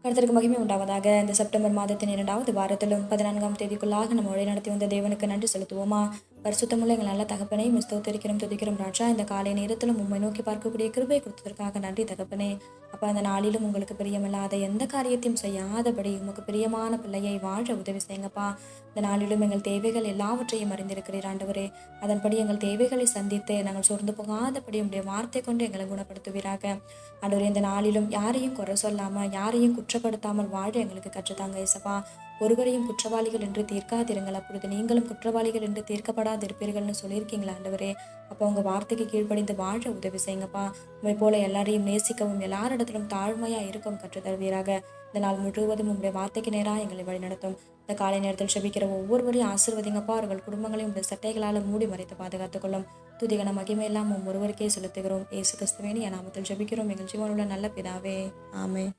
கர்த்தருக்கு மகிமை உண்டாவதாக. இந்த செப்டம்பர் மாதத்தின் 2வது வாரத்திலும் 14ஆம் தேதிக்குள்ளாக நம்ம வழி நடத்தி வந்த தேவனுக்கு நன்றி செலுத்துவோமா? பரிசுத்தமுள்ள எங்கள் நல்ல தகப்பனே, ஸ்தோத்திரிக்கிறோம், துதிக்கிறோம் ராஜா. இந்த காலை நேரத்திலும் உம்மை நோக்கி பார்க்கக்கூடிய கிருபை கொடுத்ததற்காக நன்றி தகப்பனே. அப்போ அந்த நாளிலும் உங்களுக்கு பிரியமில்லாத எந்த காரியத்தையும் செய்யாதபடி உமக்கு பிரியமான பிள்ளையை வாழ உதவி செய்யுங்கப்பா. இந்த நாளிலும் எங்கள் தேவைகள் எல்லாவற்றையும் அறிந்திருக்கிறீர் ஆண்டவரே. அதன்படி எங்கள் தேவைகளை சந்தித்து நாங்கள் சோர்ந்து போகாதபடி உடைய வார்த்தை கொண்டு எங்களை குணப்படுத்துவீராக. ஆண்டவரே, இந்த நாளிலும் யாரையும் குறை சொல்லாமல், யாரையும் குற்றப்படுத்தாமல் வாழ எங்களுக்கு கற்றுத்தாங்க ஏசப்பா. ஒருவரையும் குற்றவாளிகள் என்று தீர்க்காதிருங்கள், அப்பொழுது நீங்களும் குற்றவாளிகள் என்று தீர்க்கப்படாது இருப்பீர்கள்னு சொல்லியிருக்கீங்களா ஆண்டவரே. அப்போ உங்கள் வார்த்தைக்கு கீழ்ப்படிந்து வாழ உதவி செய்யுங்கப்பா. உண்மை போல எல்லாரையும் நேசிக்கவும் எல்லாரிடத்திலும் தாழ்மையாக இருக்கும் கற்றுத்தருவீராக. இந்த நாள் முழுவதும் உங்களுடைய வார்த்தைக்கு நேராக எங்களை வழிநடத்தும். இந்த காலை நேரத்தில் செபிக்கிற ஒவ்வொருவரையும் ஆசீர்வதிங்கப்பா. அவர்கள் குடும்பங்களையும் உடைய சட்டைகளால் மூடி மறைத்து பாதுகாத்துக்கொள்ளும். துதிகன மகிமையெல்லாம் ஒருவருக்கே செலுத்துகிறோம். இயேசு கிறிஸ்துவின் நாமத்தில் ஜெபிக்கிறோம் எங்கள் ஜீவனுள்ள நல்ல பிதாவே, ஆமென்.